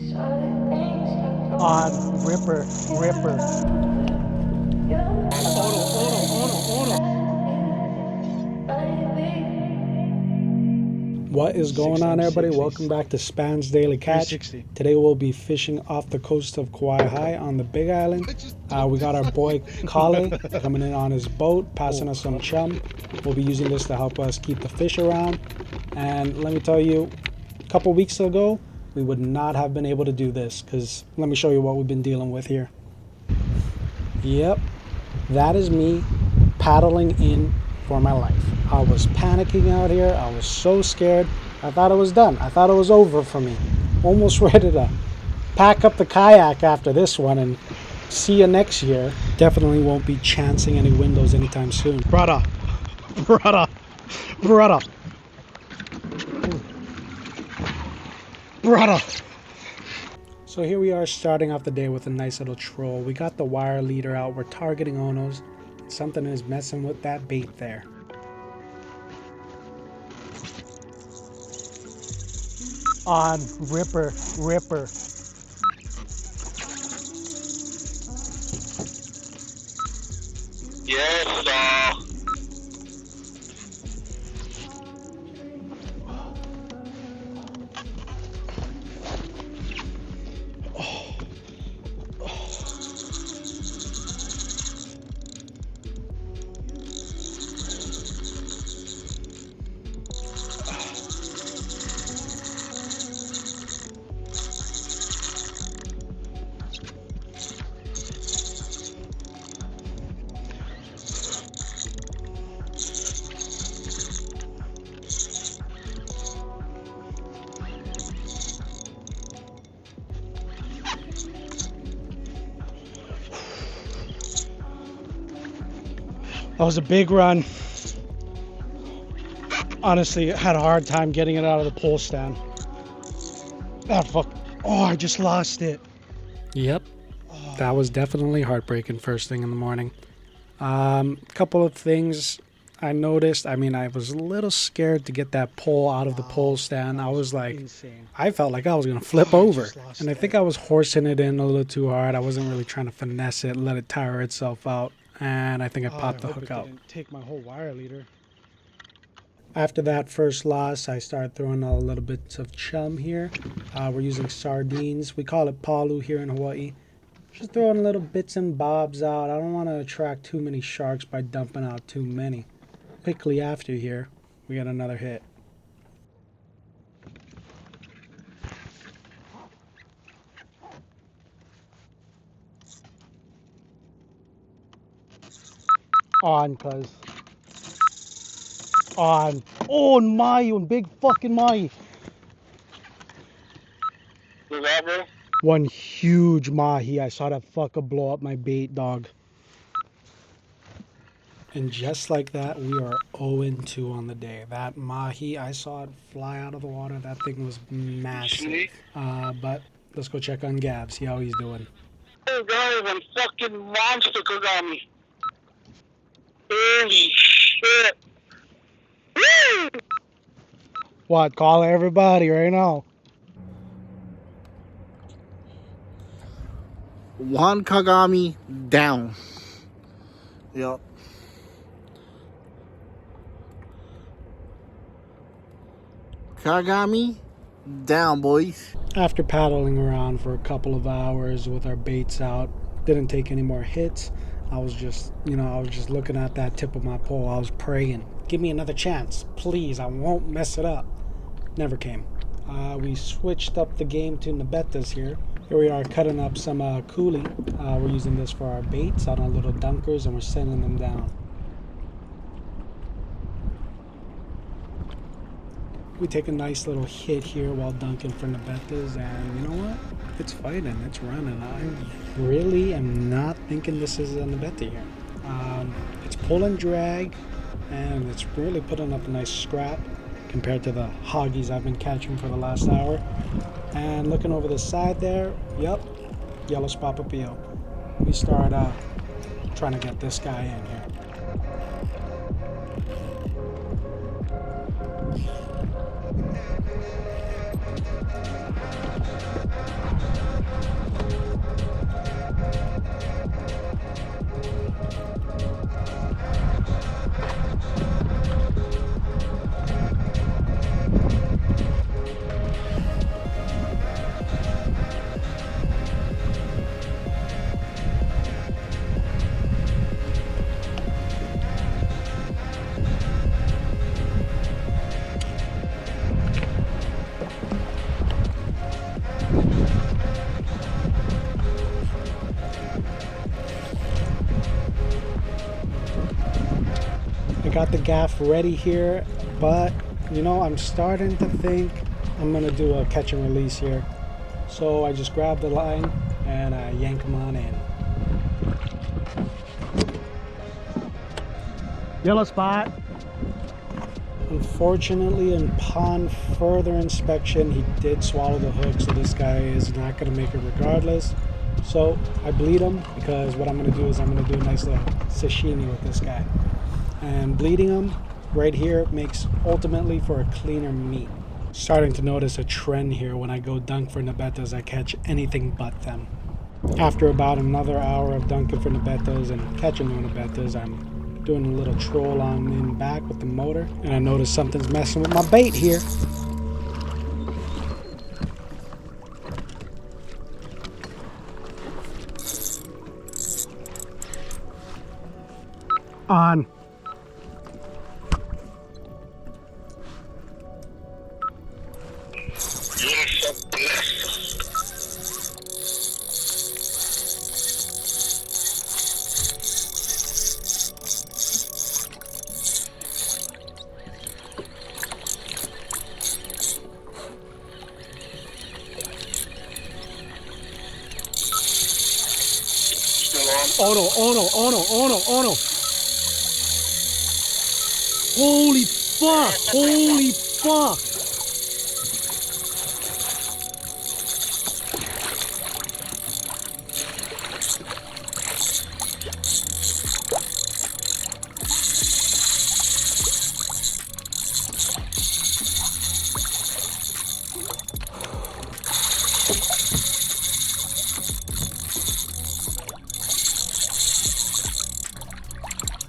On ripper, ripper. What is going on, everybody? Welcome back to Span's Daily Catch. Today we'll be fishing off the coast of Kauai High on the Big Island. We got our boy Kale coming in on his boat, passing us some chum. We'll be using this to help us keep the fish around. And let me tell you, a couple weeks ago, we would not have been able to do this because let me show you what we've been dealing with here. Yep, that is me paddling in for my life. I was panicking out here. I was so scared. I thought it was done. I thought it was over for me. Almost ready to pack up the kayak after this one and see you next year. Definitely won't be chancing any windows anytime soon. Brother. So here we are starting off the day with a nice little troll. We got the wire leader out. We're targeting Onos. Something is messing with that bait there. On ripper. Yes, That was a big run. Honestly, I had a hard time getting it out of the pole stand. Oh, I just lost it. Yep. That was definitely heartbreaking first thing in the morning. Couple of things I noticed. I mean, I was a little scared to get that pole out of the pole stand. I was like, insane. I felt like I was going to flip over. And I think I was horsing it in a little too hard. I wasn't really trying to finesse it, let it tire itself out. And I think I popped the hook out. Take my whole wire leader. After that first loss, I started throwing a little bits of chum here. We're using sardines. We call it palu here in Hawaii. Just throwing little bits and bobs out. I don't want to attract too many sharks by dumping out too many. Quickly after here, we got another hit. On, cuz. On. Oh, and mahi, one big fucking mahi. One huge mahi. I saw that fucker blow up my bait, dog. And just like that, we are 0-2 on the day. That mahi, I saw it fly out of the water. That thing was massive. But let's go check on Gav, see how he's doing. this guy is a fucking monster, Kagami. Holy shit. Woo! What? Call everybody right now. One Kagami down. Yep. Kagami down, boys. After paddling around for a couple of hours with our baits out, didn't take any more hits. I was just looking at that tip of my pole. I was praying, give me another chance, please. I won't mess it up. Never came. We switched up the game to Nabetas here. Here we are cutting up some coolie. We're using this for our baits out on little dunkers, and we're sending them down. We take a nice little hit here while dunking for Nabetas, and you know what? It's fighting, it's running. I really am not thinking this is a Nabeta here. It's pull and drag, and it's really putting up a nice scrap compared to the hoggies I've been catching for the last hour. And looking over the side there, yep, Yellow Spot Papio. We start trying to get this guy in here. got the gaff ready here, but you know, I'm starting to think I'm gonna do a catch and release here. So I just grab the line and I yank them on in. Yellow spot. Unfortunately, upon further inspection, he did swallow the hook, so this guy is not going to make it regardless. So I bleed him, because what I'm going to do is I'm going to do a nice little sashimi with this guy. And bleeding him right here makes ultimately for a cleaner meat. Starting to notice a trend here. When I go dunk for nebetas, I catch anything but them. After about another hour of dunking for nebetas and catching no nebetas, I'm doing a little troll on in back with the motor, and I notice something's messing with my bait here. On. Oh no, oh no, oh no, oh no, oh no. Holy fuck, holy fuck.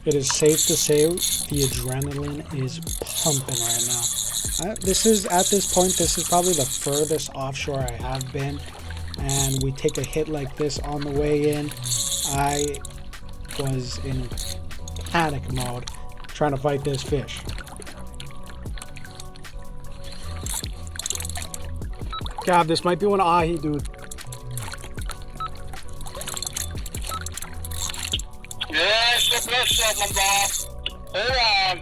It is safe to say the adrenaline is pumping right now. This is probably the furthest offshore I have been, and we take a hit like this on the way in. I was in panic mode trying to fight this fish. God, this might be one ahi, dude. What's up, my boss? Hold on.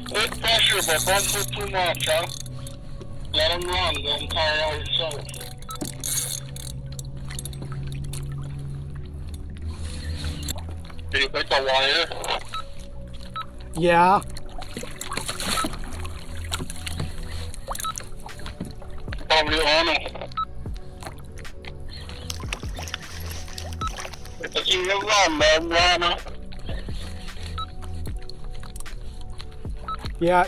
Good pressure, but don't put too much, huh? Let him run. Don't tire out yourself. Did you put the wire? Yeah. Probably on it. If you run, man. Yeah.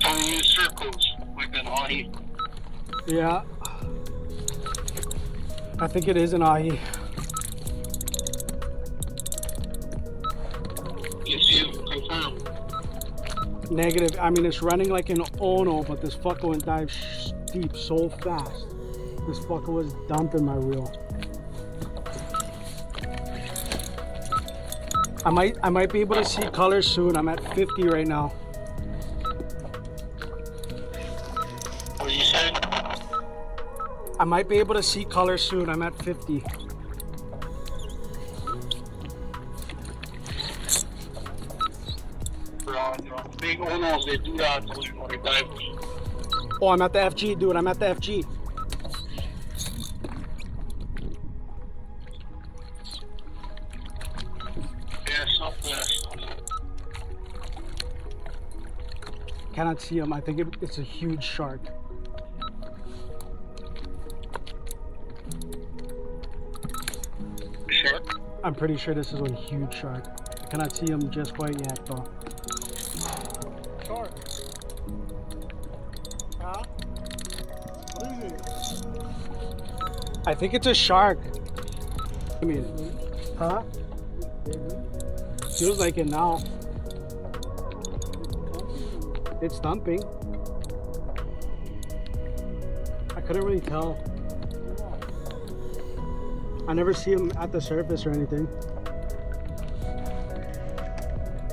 Turning in circles like an ahi. Yeah. I think it is an ahi. Yes, you confirm. Negative. I mean, it's running like an ono, but this fucker went dive deep so fast. This fucker was dumping my reel. I might be able to see colors soon. I'm at 50 right now. What you said? I might be able to see colors soon. I'm at 50. Big onos, they do that when they dive. Oh, I'm at the FG, dude. I'm at the FG. Yeah, southwest. Cannot see him. I think it's a huge shark. Sure. I'm pretty sure this is one huge shark. I cannot see him just quite yet, though. Shark. I think it's a shark. I mean, huh? Feels like it now. It's thumping. I couldn't really tell. I never see him at the surface or anything.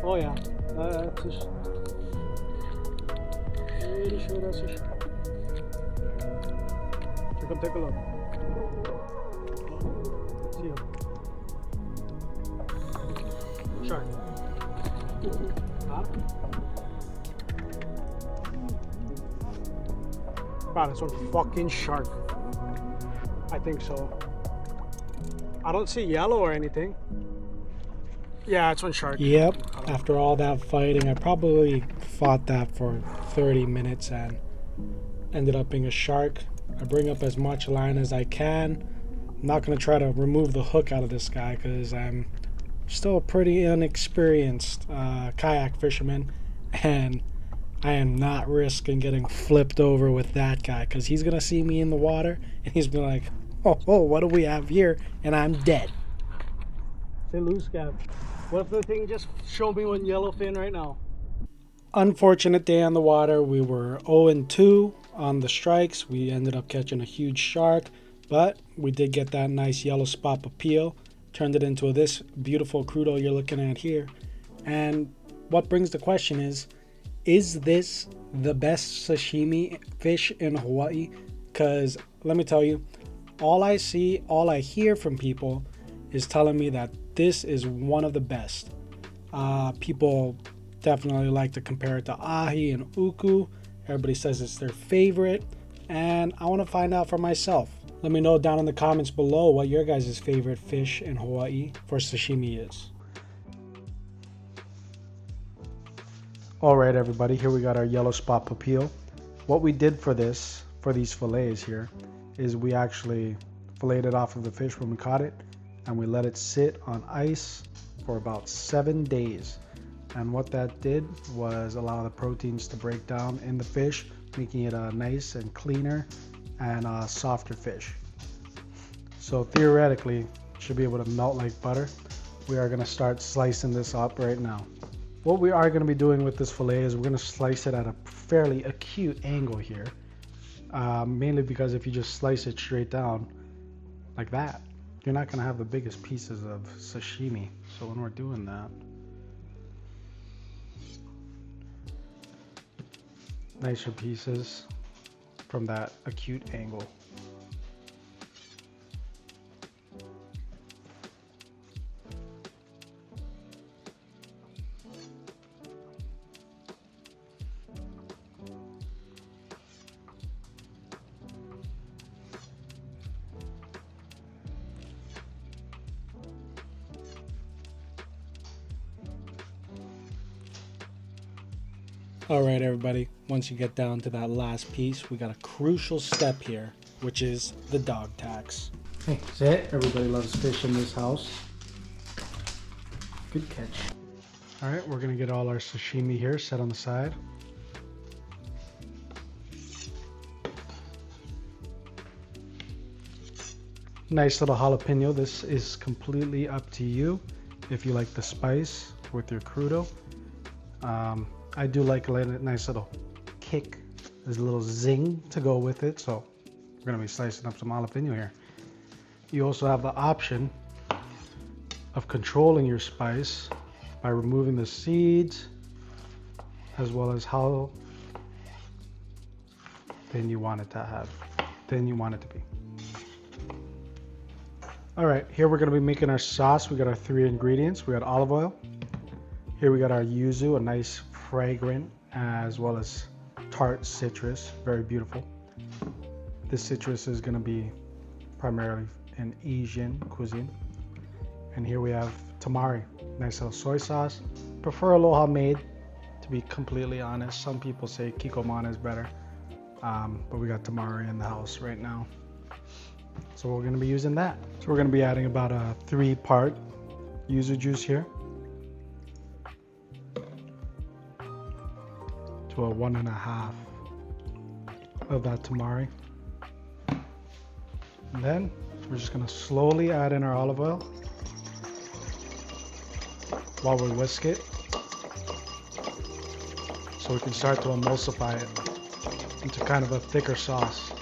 Oh yeah, that's a pretty sure that's a shark. Come take a look. See him. Shark. Huh? Wow, that's one fucking shark. I think so. I don't see yellow or anything. Yeah, it's one shark. Yep. After all that fighting, I probably fought that for 30 minutes and ended up being a shark. I bring up as much line as I can. I'm not going to try to remove the hook out of this guy because I'm still a pretty inexperienced kayak fisherman, and I am not risking getting flipped over with that guy because he's going to see me in the water and he's going to like, oh, what do we have here? And I'm dead. Say loose, Gav. What if the thing just showed me one yellowfin right now? Unfortunate day on the water. We were 0-2 on the strikes. We ended up catching a huge shark, but we did get that nice yellow spot papio. Turned it into this beautiful crudo you're looking at here. And what brings the question is this the best sashimi fish in Hawaii? Because let me tell you, all I hear from people is telling me that this is one of the best. People definitely like to compare it to ahi and uku. Everybody says it's their favorite, and I want to find out for myself. Let me know down in the comments below what your guys' favorite fish in Hawaii for sashimi is. Alright everybody, here we got our yellow spot papio. What we did for these fillets here is we actually filleted it off of the fish when we caught it, and we let it sit on ice for about 7 days. And what that did was allow the proteins to break down in the fish, making it a nice and cleaner and softer fish. So theoretically, it should be able to melt like butter. We are going to start slicing this up right now. What we are going to be doing with this fillet is we're going to slice it at a fairly acute angle here. Mainly because if you just slice it straight down like that, you're not going to have the biggest pieces of sashimi. So when we're doing that, nicer pieces from that acute angle. Alright everybody, once you get down to that last piece, we got a crucial step here, which is the dog tax. Hey, that's it. Everybody loves fish in this house. Good catch. Alright, we're going to get all our sashimi here set on the side. Nice little jalapeno. This is completely up to you if you like the spice with your crudo. I do like a nice little kick. There's a little zing to go with it, so we're going to be slicing up some jalapeno here. You also have the option of controlling your spice by removing the seeds, as well as how thin you want it to be. All right, here we're going to be making our sauce. We got our 3 ingredients. We got olive oil. Here we got our yuzu, a nice fragrant as well as tart citrus, very beautiful. This citrus is going to be primarily in Asian cuisine. And here we have tamari, nice little soy sauce. Prefer Aloha made, to be completely honest. Some people say Kikkoman is better, but we got tamari in the house right now, so we're going to be using that. So we're going to be adding about a 3-part yuzu juice here to a 1.5 of that tamari. And then we're just gonna slowly add in our olive oil while we whisk it, so we can start to emulsify it into kind of a thicker sauce.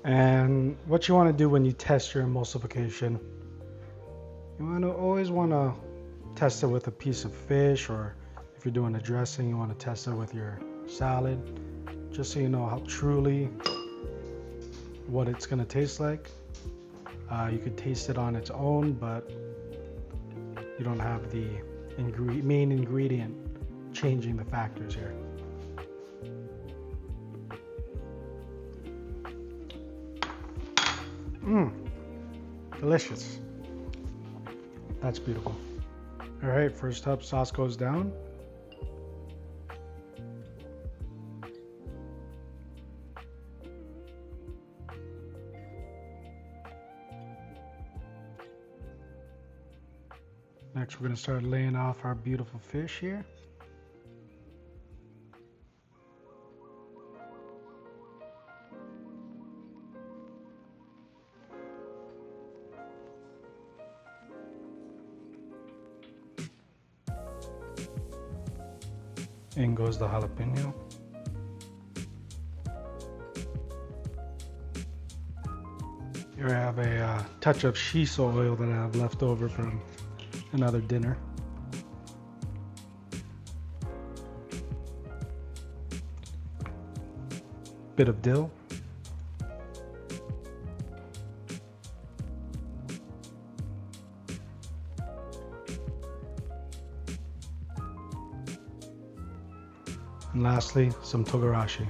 And what you want to do when you test your emulsification, you always want to test it with a piece of fish, or if you're doing a dressing, you want to test it with your salad, just so you know how truly what it's going to taste like. You could taste it on its own, but you don't have the main ingredient changing the factors here. Delicious. That's beautiful. All right, first up, sauce goes down. Next, we're going to start laying off our beautiful fish here. In goes the jalapeno. Here I have a touch of shiso oil that I have left over from another dinner. Bit of dill. And lastly, some togarashi.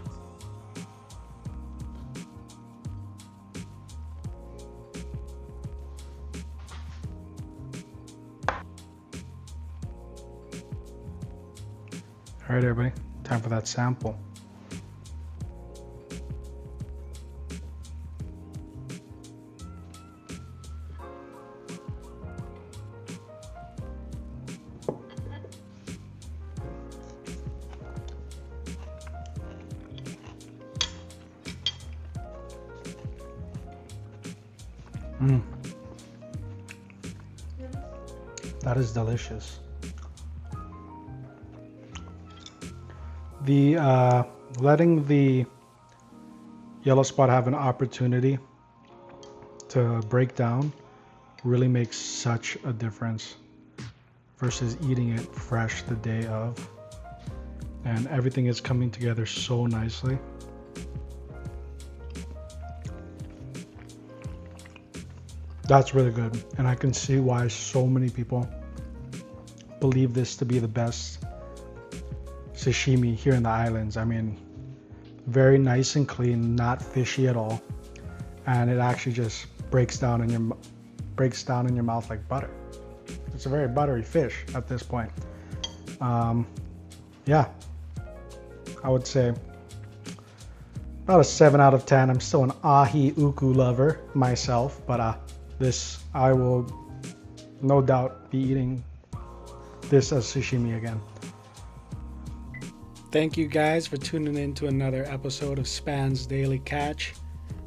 All right, everybody, time for that sample. That is delicious. Letting the yellow spot have an opportunity to break down really makes such a difference versus eating it fresh the day of. And everything is coming together so nicely. That's really good, and I can see why so many people believe this to be the best sashimi here in the islands. I mean, very nice and clean, not fishy at all, and it actually just breaks down in your mouth like butter. It's a very buttery fish at this point. Yeah, I would say about a 7 out of 10. I'm still an ahi uku lover myself, but this, I will no doubt be eating this as sashimi again. Thank you guys for tuning in to another episode of Span's Daily Catch.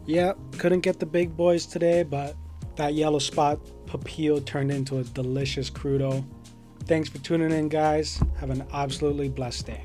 Yep, couldn't get the big boys today, but that Yellow Spot Papio turned into a delicious crudo. Thanks for tuning in, guys. Have an absolutely blessed day.